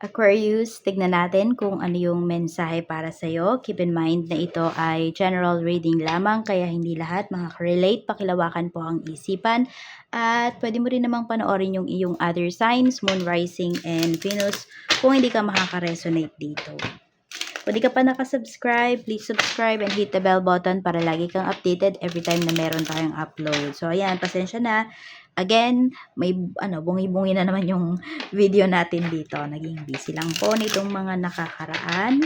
Aquarius, tignan natin kung ano yung mensahe para sa'yo. Keep in mind na ito ay general reading lamang, kaya hindi lahat makaka-relate. Pakilawakan po ang isipan. At pwede mo rin namang panoorin yung iyong other signs, Moon, Rising, and Venus, kung hindi ka makaka-resonate dito. Kung di ka pa nakasubscribe, please subscribe and hit the bell button para lagi kang updated every time na meron tayong upload. So, ayan, pasensya na. Again, may bungi-bungi na naman yung video natin dito. Naging busy lang po nitong mga nakakaraan.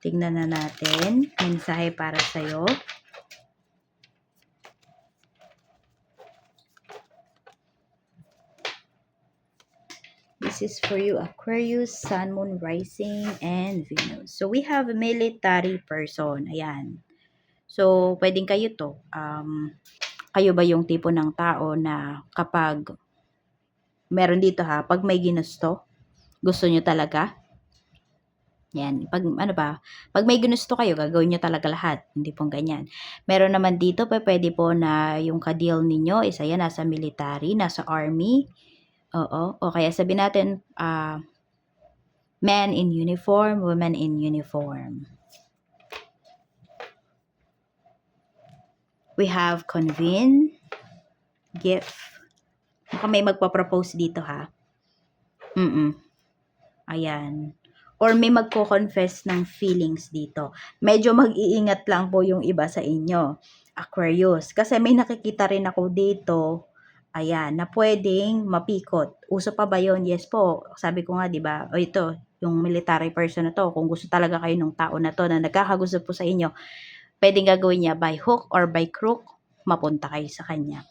Tingnan na natin. Mensahe para sa'yo. This is for you, Aquarius, Sun, Moon, Rising, and Venus. So, we have a military person. Ayan. So, pwedeng kayo to. Kayo ba yung tipo ng tao na kapag meron dito ha, pag may ginusto, gusto nyo talaga? Yan, pag pag may ginusto kayo, gagawin nyo talaga lahat. Hindi pong ganyan. Meron naman dito, pwede po na yung ka-deal ninyo, isa yan, nasa military, nasa army. Oo, o kaya sabihin natin, men in uniform, women in uniform. We have convene, gift. Baka may magpa-propose dito ha. Ayan. Or may magko-confess ng feelings dito. Medyo mag-iingat lang po yung iba sa inyo, Aquarius. Kasi may nakikita rin ako dito, ayan, na pwedeng mapikot. Uso pa ba yun? Yes po. Sabi ko nga, di ba? O ito, yung military person na to, kung gusto talaga kayo ng tao na to na nagkakagusto po sa inyo, pwedeng gagawin niya by hook or by crook, mapunta kayo sa kanya.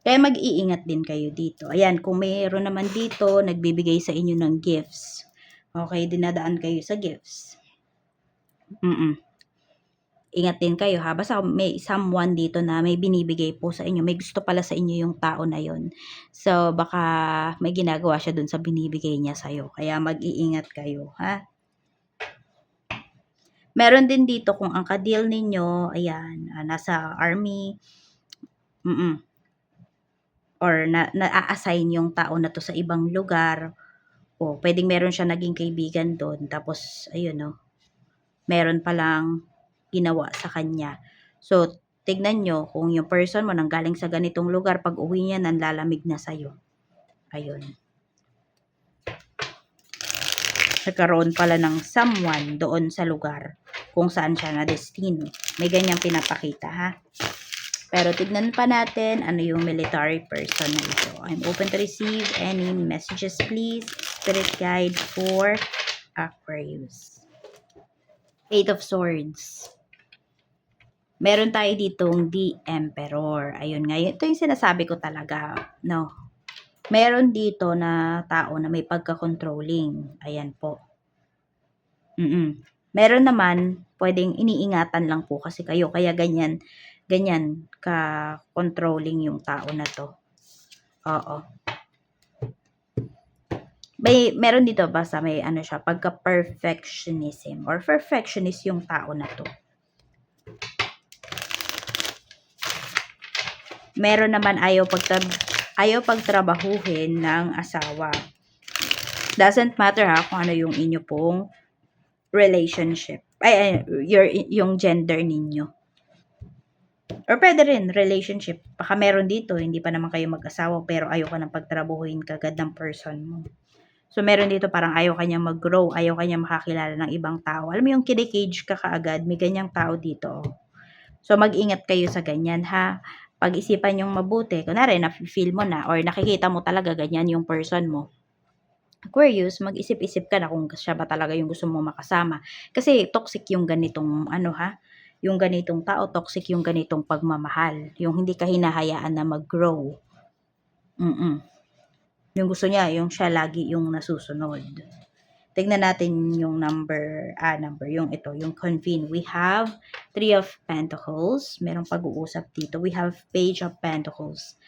Kaya mag-iingat din kayo dito. Ayan, kung mayroon naman dito, nagbibigay sa inyo ng gifts. Okay, dinadaan kayo sa gifts. Ingat din kayo ha. Basta may someone dito na may binibigay po sa inyo. May gusto pala sa inyo yung tao na yon. So, baka may ginagawa siya dun sa binibigay niya sa'yo. Kaya mag-iingat kayo ha. Meron din dito kung ang ka-deal ninyo, ayan, nasa army, or na-assign yung tao na to sa ibang lugar, o pwedeng meron siya naging kaibigan doon, tapos, ayun no, meron palang ginawa sa kanya. So, tignan nyo kung yung person mo nanggaling sa ganitong lugar, pag uwi niya, nanlalamig na sa'yo. Ayun. Nagkaroon pala ng someone doon sa lugar kung saan siya na destino. May ganyang pinapakita ha. Pero tignan pa natin ano yung military person na ito. I'm open to receive any messages please. Spirit guide for Aquarius. 8 of Swords. Meron tayo ditong The Emperor. Ayun nga, ito yung sinasabi ko talaga. No. Meron dito na tao na may pagka-controlling. Ayan po. Meron naman, pwedeng iniingatan lang po kasi kayo. Kaya ganyan ka-controlling yung tao na to. Oo. Meron dito basta may ano siya, pagka-perfectionism or perfectionist yung tao na to. Meron naman ayaw pagtrabahuhin ng asawa. Doesn't matter ha kung ano yung inyo pong relationship. Yung gender ninyo. Or pwede rin, relationship. Baka meron dito, hindi pa naman kayo mag-asawa, pero ayaw ka nang pagtrabahuhin kagad ng person mo. So, meron dito parang ayaw kanya mag-grow, ayaw kanya makakilala ng ibang tao. Alam mo yung kinikage ka kaagad, may ganyang tao dito. So, mag-ingat kayo sa ganyan ha. Pag-isipan yung mabuti. Kunwari, na-feel mo na or nakikita mo talaga ganyan yung person mo. Aquarius, mag-isip-isip ka na kung siya ba talaga yung gusto mo makasama. Kasi toxic yung ganitong yung ganitong tao, toxic yung ganitong pagmamahal. Yung hindi ka hinahayaan na mag-grow. Yung gusto niya, yung siya lagi yung nasusunod. Tignan natin yung number, yung ito, yung convene. We have 3 of Pentacles. Merong pag-uusap dito. We have Page of Pentacles.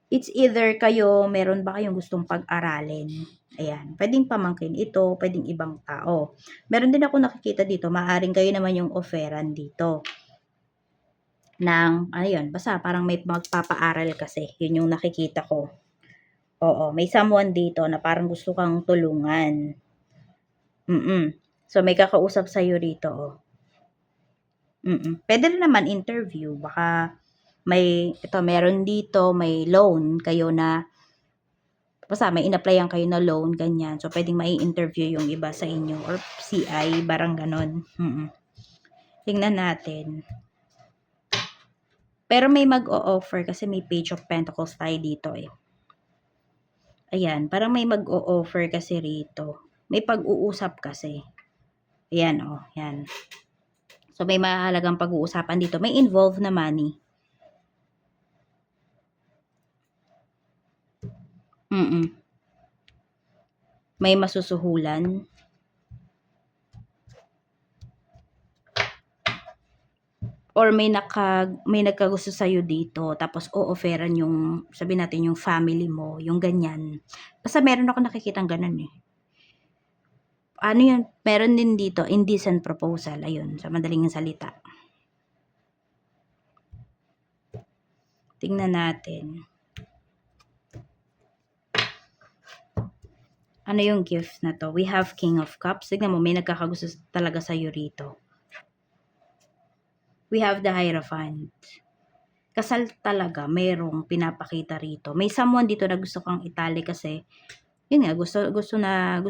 It's either kayo, meron ba kayong gustong pag-aralin? Ayan. Pwedeng pamangkin ito, pwedeng ibang tao. Meron din ako nakikita dito, maaring kayo naman yung offeran dito. Ayun, basta parang may magpapaaral kasi. Yun yung nakikita ko. Oo, may someone dito na parang gusto kang tulungan. So, may kakausap sa'yo rito, oh. Puwede rin naman interview, baka meron dito, may loan kayo na basta may in-applyan kayo na loan, ganyan. So, puwedeng mai-interview yung iba sa inyo or CI, parang gano'n. Tingnan natin. Pero may mag-o-offer kasi may Page of Pentacles tayo dito, eh. Ayan, parang may mag-o-offer kasi rito. May pag-uusap kasi. Ayan, oh, yan. So, may mahalagang pag-uusapan dito. May involved na money. May masusuhulan. Or may nagkagusto sa'yo dito, tapos o-offeran yung, sabihin natin yung family mo, yung ganyan. Basta meron ako nakikitang ganun, eh. Ano yun, meron din dito, indecent proposal, ayun, sa madaling salita. Tingnan natin. Ano yung gift na to? We have King of Cups. Tignan mo, may nagkakagusto talaga sa'yo rito. We have the Hierophant. Kasal talaga, merong pinapakita rito. May someone dito na gusto kang itali kasi, yun nga, gusto na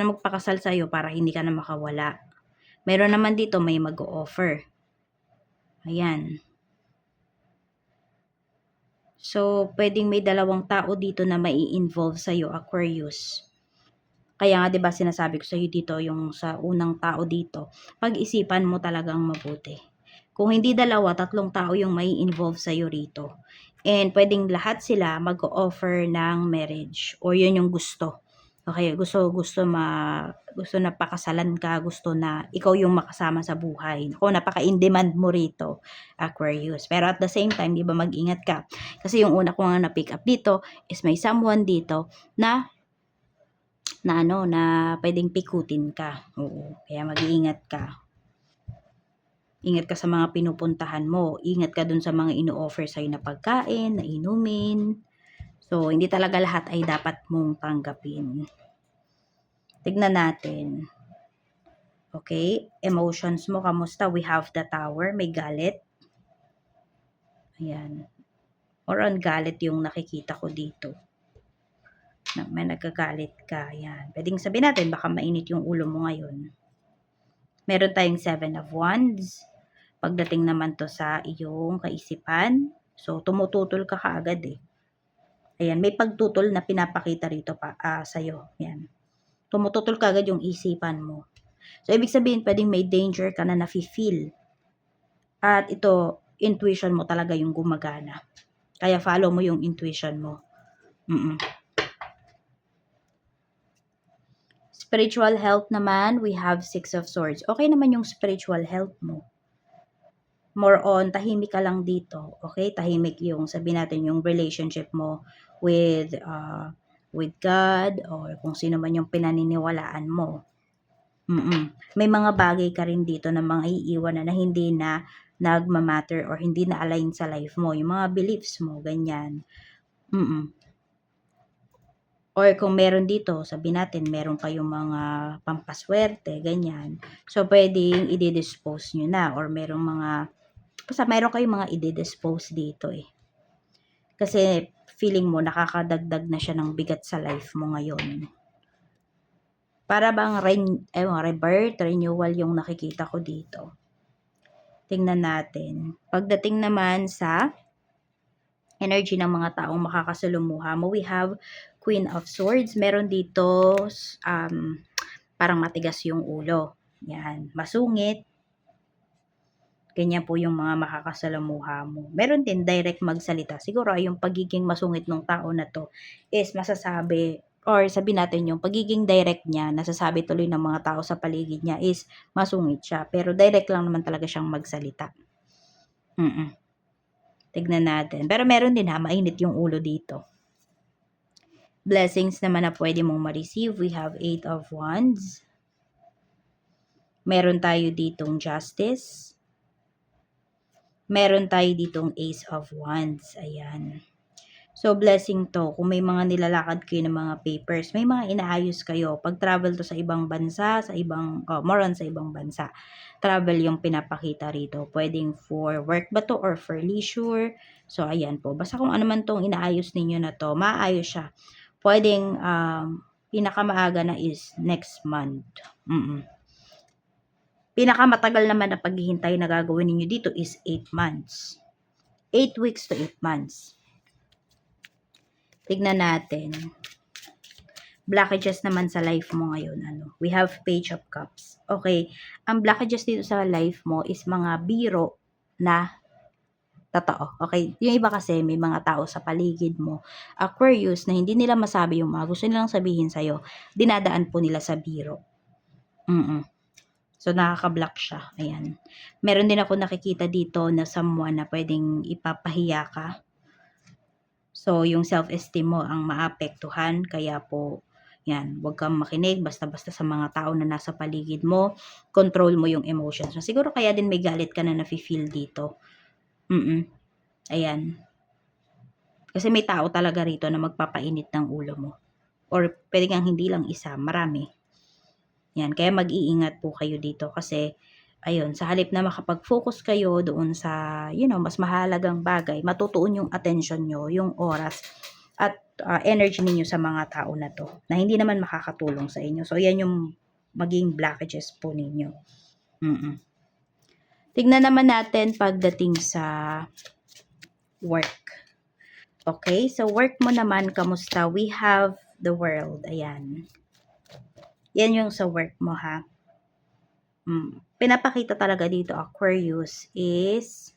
magpakasal sa'yo para hindi ka na makawala. Meron naman dito, may mag-o-offer. Ayan. So, pwedeng may dalawang tao dito na mai-involve sa'yo, Aquarius. Kaya nga 'di ba sinasabi ko sa'yo dito, yung sa unang tao dito, pag-isipan mo talagang mabuti. Kung hindi dalawa, tatlong tao yung mai-involve sa'yo rito. And pwedeng lahat sila mag-o-offer ng marriage or yun yung gusto. Okay, gusto na pakasalan ka, gusto na ikaw yung makasama sa buhay. Naku, napaka-in-demand mo rito, Aquarius. Pero at the same time, 'di ba mag-ingat ka. Kasi yung una ko nga na-pick up dito is may someone dito na pwedeng pikutin ka. Oo, kaya mag-iingat ka. Ingat ka sa mga pinupuntahan mo. Ingat ka dun sa mga ino-offer sa'yo na pagkain, na inumin. So, hindi talaga lahat ay dapat mong tanggapin. Tignan natin. Okay, emotions mo, kamusta? We have the Tower, may galit. Ayan. Or on galit yung nakikita ko dito. May nagkagalit ka, ayan. Pwedeng sabihin natin, baka mainit yung ulo mo ngayon. Meron tayong 7 of Wands. Pagdating naman to sa iyong kaisipan, so tumututol ka kaagad, eh. Ayan, may pagtutol na pinapakita rito sa'yo. Ayan. Tumututol kaagad yung isipan mo. So, ibig sabihin, pwedeng may danger ka na nafe-feel. At ito, intuition mo talaga yung gumagana. Kaya follow mo yung intuition mo. Spiritual health naman, we have 6 of Swords. Okay naman yung spiritual health mo. More on, tahimik ka lang dito. Okay? Tahimik yung, sabihin natin, yung relationship mo with God or kung sino man yung pinaniniwalaan mo. May mga bagay ka rin dito na mga iiwan na hindi na nagma-matter or hindi na align sa life mo. Yung mga beliefs mo, ganyan. Or kung meron dito, sabihin natin, meron kayong mga pampaswerte, ganyan. So, pwedeng i-dispose nyo na or merong mga basta meron kayong mga i-dispose dito, eh. Kasi feeling mo nakakadagdag na siya ng bigat sa life mo ngayon. Para bang rebirth, renewal yung nakikita ko dito. Tingnan natin. Pagdating naman sa energy ng mga taong makakasalumuha mo, we have Queen of Swords. Meron dito parang matigas yung ulo. Yan, masungit. Ganyan po yung mga makakasalamuha mo. Meron din direct magsalita. Siguro yung pagiging masungit ng tao na to is masasabi or sabihin natin yung pagiging direct niya, nasasabi tuloy ng mga tao sa paligid niya is masungit siya. Pero direct lang naman talaga siyang magsalita. Tignan natin. Pero meron din mainit yung ulo dito. Blessings naman na pwede mong ma-receive. We have 8 of Wands. Meron tayo ditong Justice. Meron tayo ditong Ace of Wands. Ayan. So, blessing to. Kung may mga nilalakad kayo ng mga papers, may mga inaayos kayo. Pag travel to sa ibang bansa, more on sa ibang bansa. Travel yung pinapakita rito. Pwedeng for work ba to or for leisure. So, ayan po. Basta kung ano man tong inaayos ninyo na to, maayos siya. Pwedeng, pinakamaaga na is next month. Pinakamatagal naman na paghihintay na gagawin ninyo dito is 8 months. 8 weeks to 8 months. Tignan natin. Blockages naman sa life mo ngayon. We have Page of Cups. Okay. Ang blockages dito sa life mo is mga biro na totoo. Okay. Yung iba kasi may mga tao sa paligid mo, Aquarius, na hindi nila masabi yung mga gusto nilang sabihin sa'yo. Dinadaan po nila sa biro. So, nakaka-block siya. Ayan. Meron din ako nakikita dito na someone na pwedeng ipapahiya ka. So, yung self-esteem mo ang maapektuhan. Kaya po, yan, huwag kang makinig basta-basta sa mga tao na nasa paligid mo. Control mo yung emotions mo. Siguro kaya din may galit ka na nafe-feel dito. Ayan. Kasi may tao talaga rito na magpapainit ng ulo mo. Or pwede kang hindi lang isa, marami. Yan, kaya mag-iingat po kayo dito kasi ayun, sa halip na makapag-focus kayo doon sa, mas mahalagang bagay, matutuon yung attention nyo, yung oras, at energy ninyo sa mga tao na to, na hindi naman makakatulong sa inyo. So, yan yung maging blockages po ninyo. Tignan naman natin pagdating sa work. Okay, so work mo naman, kamusta? We have the world. Ayan. Yan yung sa work mo, ha? Pinapakita talaga dito, Aquarius, is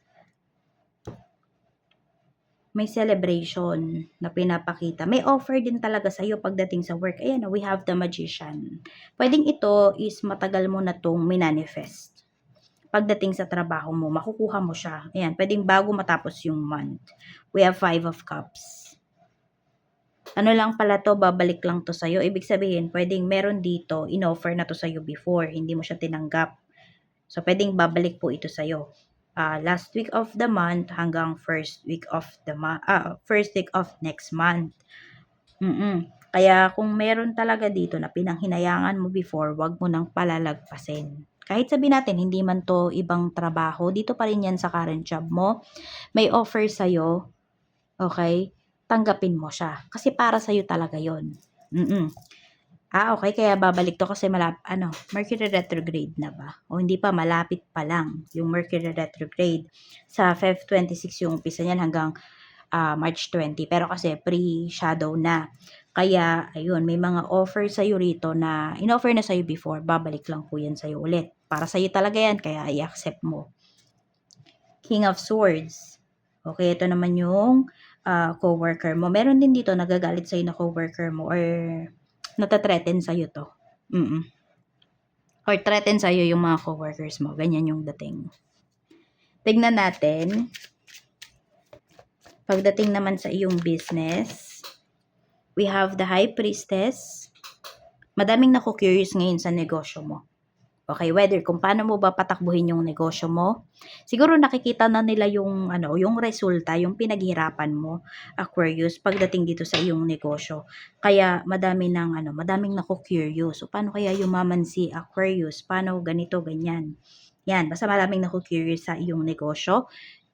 may celebration na pinapakita. May offer din talaga sa iyo pagdating sa work. Ayan, we have the Magician. Pwedeng ito is matagal mo na itong minanifest. Pagdating sa trabaho mo, makukuha mo siya. Ayan, pwedeng bago matapos yung month. We have 5 of Cups. Ano lang pala to, babalik lang to sa'yo. Ibig sabihin, pwedeng meron dito, in-offer na to sa'yo before, hindi mo siya tinanggap. So, pwedeng babalik po ito sa'yo. Last week of the month hanggang first week of next month. Kaya kung meron talaga dito na pinanghinayangan mo before, wag mo nang palalagpasin. Kahit sabi natin, hindi man to ibang trabaho, dito pa rin yan sa current job mo. May offer sa'yo, okay? Tanggapin mo siya. Kasi para sa'yo talaga yon. Okay, kaya babalik to kasi Mercury retrograde na ba? O hindi pa, malapit pa lang yung Mercury retrograde. Sa Feb 26 yung umpisa niyan hanggang March 20. Pero kasi pre-shadow na. Kaya, ayun, may mga offer sa'yo rito na in-offer na sa'yo before. Babalik lang po yan sa'yo ulit. Para sa'yo talaga yan, kaya i-accept mo. King of Swords. Okay, ito naman yung co-worker mo. Meron din dito nagagalit sa'yo na co-worker mo or natathreaten sa'yo to. Or threaten sa'yo yung mga co-workers mo. Ganyan yung dating. Tignan natin. Pagdating naman sa iyong business, we have the High Priestess. Madaming naku-curious ngayon sa negosyo mo. Okay, whether kung paano mo ba patakbuhin yung negosyo mo. Siguro nakikita na nila yung yung resulta, yung pinaghirapan mo, Aquarius, pagdating dito sa iyong negosyo. Kaya madaming naku-curious. So paano kaya yumaman si Aquarius? Paano ganito, ganyan? Yan, basta maraming naku-curious sa iyong negosyo.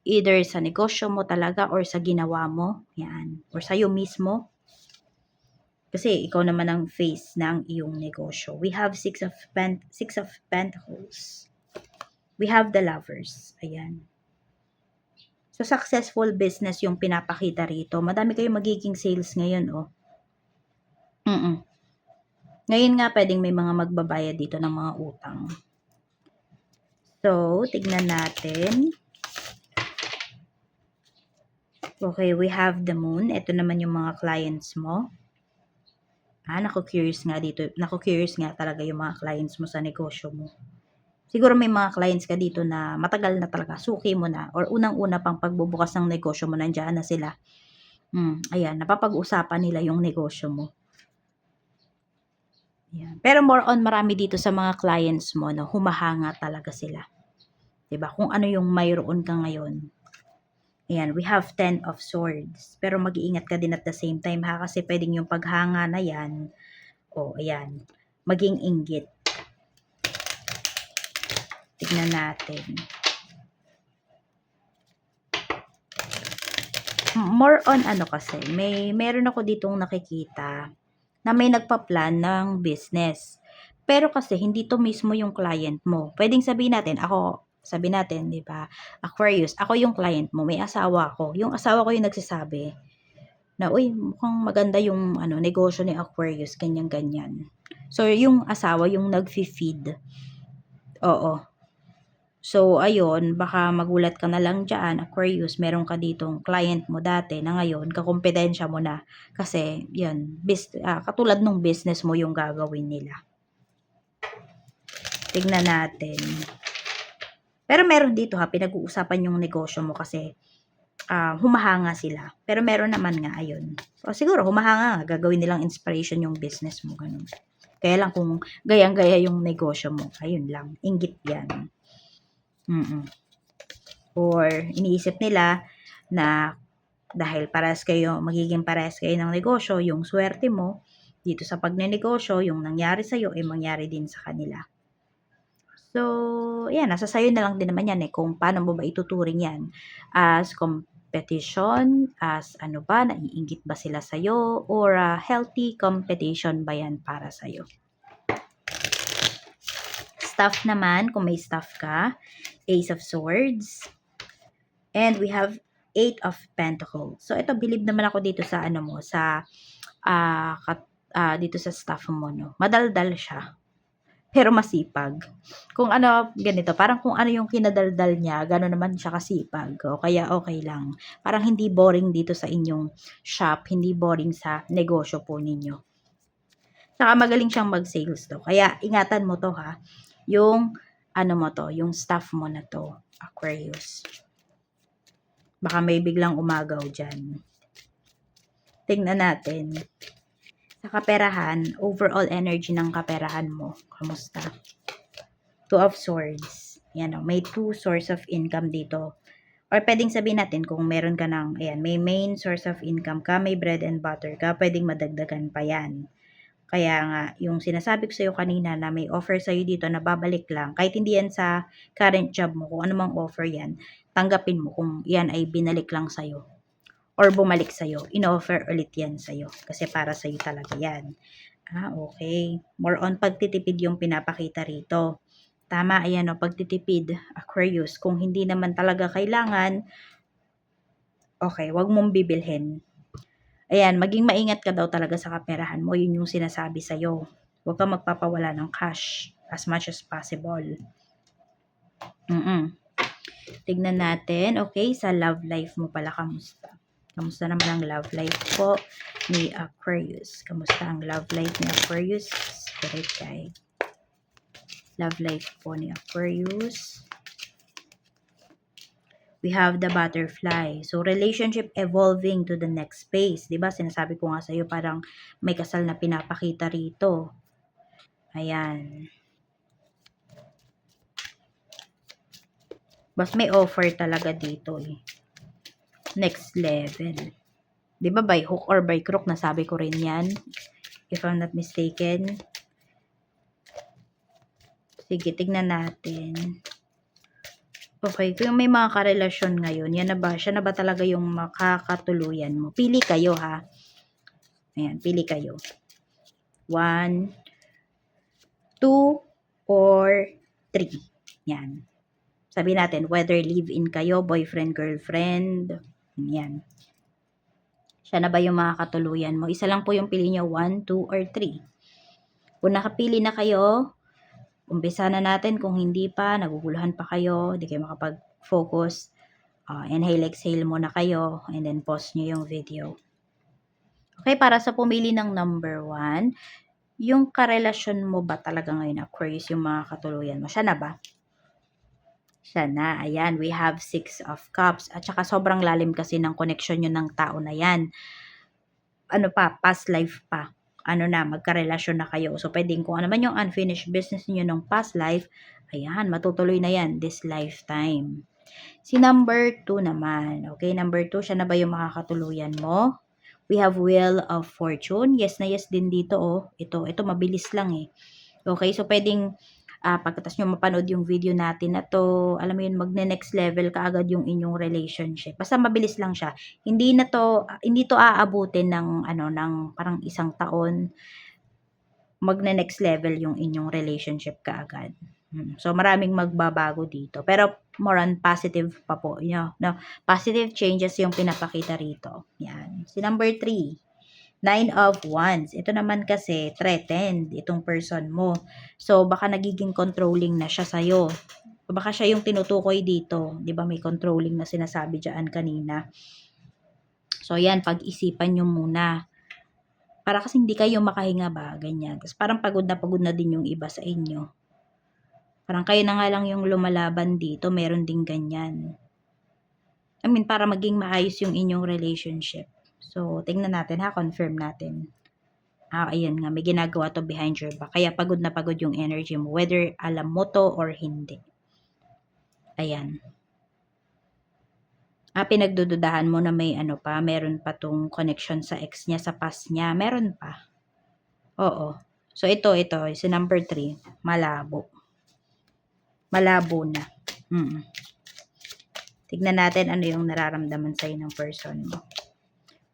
Either sa negosyo mo talaga or sa ginawa mo. Yan, or sa iyo mismo. Kasi ikaw naman ang face ng iyong negosyo. We have Six of Pentacles. We have the Lovers. Ayan. So, successful business yung pinapakita rito. Madami kayong magiging sales ngayon, oh. Ngayon nga, pwedeng may mga magbabayad dito ng mga utang. So, tignan natin. Okay, we have the Moon. Ito naman yung mga clients mo. Naku-curious nga dito. Naku-curious nga talaga yung mga clients mo sa negosyo mo. Siguro may mga clients ka dito na matagal na talaga. Suki mo na. Or unang-una pang pagbubukas ng negosyo mo, nandiyan na sila. Ayan, napapag-usapan nila yung negosyo mo. Ayan. Pero more on, marami dito sa mga clients mo na humahanga talaga sila. Diba? Kung ano yung mayroon ka ngayon. Ayan, we have 10 of swords. Pero mag-iingat ka din at the same time ha, kasi pwedeng yung paghanga na yan, ayan, maging inggit. Tignan natin. More on kasi, meron ako ditong nakikita na may nagpa-plan ng business. Pero kasi hindi to mismo yung client mo. Pwedeng sabihin natin, sabihin natin, 'di ba? Aquarius, ako yung client mo, may asawa ako. Yung asawa ko yung nagsasabi na, "Uy, mukhang maganda yung negosyo ni Aquarius, ganyan ganyan." So, yung asawa yung nagfi-feed. Oo. So, ayun, baka magulat ka na lang dyan, Aquarius, meron ka ditong client mo dati na ngayon, kakumpidensya mo na. Kasi, yan, katulad nung business mo yung gagawin nila. Tignan natin. Pero meron dito pinag-uusapan yung negosyo mo kasi humahanga sila. Pero meron naman nga, ayun. O siguro, humahanga nga, gagawin nilang inspiration yung business mo, ganun. Kaya lang kung gayang-gaya yung negosyo mo, ayun lang, inggit yan. Or iniisip nila na dahil magiging parehas kayo ng negosyo, yung swerte mo dito sa pagnenegosyo, yung nangyari sa'yo, mangyari din sa kanila. So, yan, nasa sayo na lang din naman yan kung paano mo ba ituturing yan as competition, as naiinggit ba sila sa'yo, or healthy competition ba yan para sa'yo. Staff naman, kung may staff ka, Ace of Swords, and we have 8 of Pentacles. So, ito, believe naman ako dito sa dito sa staff mo, no? Madaldal siya. Pero masipag. Kung ganito, parang kung ano yung kinadaldal niya, gano'n naman siya kasipag. O kaya okay lang. Parang hindi boring dito sa inyong shop, hindi boring sa negosyo po ninyo. Saka magaling siyang mag-sales to. Kaya ingatan mo to ha. Yung yung staff mo na to, Aquarius. Baka may biglang umagaw dyan. Tingnan natin. Sa kaperahan, overall energy ng kaperahan mo. Kamusta? 2 of Swords. Yan may 2 source of income dito. Or pwedeng sabihin natin kung meron ka ng, may main source of income ka, may bread and butter ka, pwedeng madagdagan pa yan. Kaya nga, yung sinasabi ko sa'yo kanina na may offer sa'yo dito na babalik lang, kahit hindi yan sa current job mo, kung ano mang offer yan, tanggapin mo kung yan ay binalik lang sa'yo. Or bumalik sa'yo, in-offer ulit yan sa'yo. Kasi para sa'yo talaga yan. Okay. More on pagtitipid yung pinapakita rito. Tama, ayan pagtitipid, Aquarius. Kung hindi naman talaga kailangan, okay, wag mong bibilhin. Ayan, maging maingat ka daw talaga sa kaperahan mo. Yun yung sinasabi sa'yo. Huwag kang magpapawala ng cash as much as possible. Tignan natin. Okay, sa love life mo pala, kamusta? Kamusta naman ang love life po ni Aquarius? Kamusta ang love life ni Aquarius? Spirit guide. Love life po ni Aquarius. We have the butterfly. So, relationship evolving to the next phase. Diba? Sinasabi ko nga sa'yo, parang may kasal na pinapakita rito. Ayan. Bas may offer talaga dito Next level. Diba by hook or by crook, nasabi ko rin yan. If I'm not mistaken. Sige, tignan natin. Okay, kung may mga karelasyon ngayon, siya na ba talaga yung makakatuluyan mo? Pili kayo ha. Ayan, pili kayo. 1, 2, or 3. Yan. Sabi natin, whether live-in kayo, boyfriend, girlfriend. Yan. Siya na ba yung makakatuluyan mo? Isa lang po yung pili nyo, 1, 2, or 3. Kung nakapili na kayo, umpisa na natin. Kung hindi pa, naguguluhan pa kayo, hindi kayo makapag-focus, inhale, exhale muna kayo, and then pause nyo yung video. Okay, para sa pumili ng number 1, yung karelasyon mo ba talaga ngayon, Aquarius, yung mga katuluyan mo? Siya na ba? Siya na. Ayan, we have 6 of Cups. At saka sobrang lalim kasi ng connection nyo ng tao na yan. Past life pa. Magkarelasyon na kayo. So, pwedeng kung ano man yung unfinished business niyo ng past life, ayan, matutuloy na yan this lifetime. Si number 2 naman. Okay, number 2, siya na ba yung makakatuluyan mo? We have Wheel of Fortune. Yes na yes din dito, oh. Ito mabilis lang eh. Okay, so pwedeng pagkatapos nyo mapanood yung video natin na to, alam mo yun, magne-next level ka agad yung inyong relationship. Basta mabilis lang siya. Hindi to aabutin ng ng parang 1 taon. Magne-next level yung inyong relationship kaagad. So maraming magbabago dito. Pero more on positive pa po, no? Positive changes yung pinapakita rito. Yan. Si number 3, 9 of Wands. Ito naman kasi threatened itong person mo. So baka nagiging controlling na siya sa'yo. Baka siya yung tinutukoy dito. 'Di ba may controlling na sinasabi diyan kanina. So yan, pag-isipan nyo muna. Para kasi hindi kayo makahinga ba, ganyan. Tapos parang pagod na din yung iba sa inyo. Parang kayo na nga lang yung lumalaban dito, meron ding ganyan. I mean, para maging maayos yung inyong relationship. So, tingnan natin ha, confirm natin. Ayan nga, may ginagawa to behind your back. Kaya pagod na pagod yung energy mo, whether alam mo to or hindi. Ayan. Pinagdududahan mo na may meron pa tong connection sa ex niya, sa past niya. Meron pa. Oo. So, ito, si number 3, malabo. Malabo na. Tignan natin ano yung nararamdaman sa'yo ng person mo.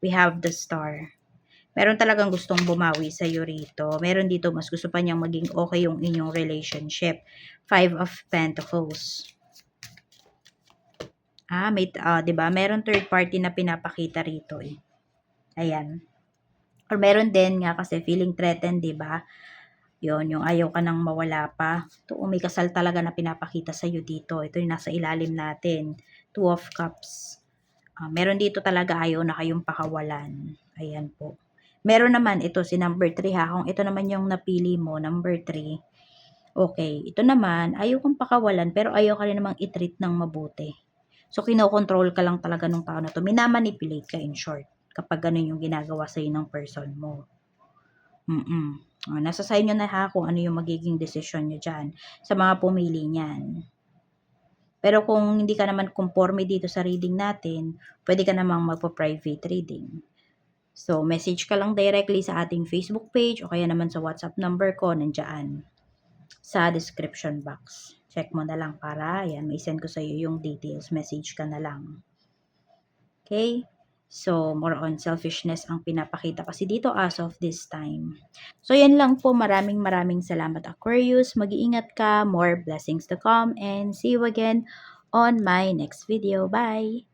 We have the Star. Meron talagang gustong bumawi sa'yo rito. Meron dito, mas gusto pa niyang maging okay yung inyong relationship. 5 of Pentacles. Diba? Meron third party na pinapakita rito eh. Ayan. Or meron din nga kasi feeling threatened, diba? Yun, yung ayaw ka nang mawala pa. Ito, may kasal talaga na pinapakita sa'yo dito. Ito yung nasa ilalim natin. 2 of Cups. Meron dito talaga ayaw na kayong pakawalan. Ayan po. Meron naman ito, si number 3 ha. Kung ito naman yung napili mo, number 3. Okay, ito naman, ayaw kang pakawalan, pero ayaw ka rin namang i-treat ng mabuti. So, kinokontrol ka lang talaga ng tao na to. Minamanipulate ka in short. Kapag ganun yung ginagawa sa'yo ng person mo. Nasa sa inyo na ha kung ano yung magiging desisyon nyo dyan sa mga pumili niyan. Pero kung hindi ka naman conforme dito sa reading natin, pwede ka namang magpa-private reading. So, message ka lang directly sa ating Facebook page o kaya naman sa WhatsApp number ko nandyan sa description box. Check mo na lang para, may send ko sa iyo yung details. Message ka na lang. Okay? So, more on selfishness ang pinapakita kasi dito as of this time. So, yan lang po. Maraming salamat, Aquarius. Mag-iingat ka. More blessings to come. And see you again on my next video. Bye!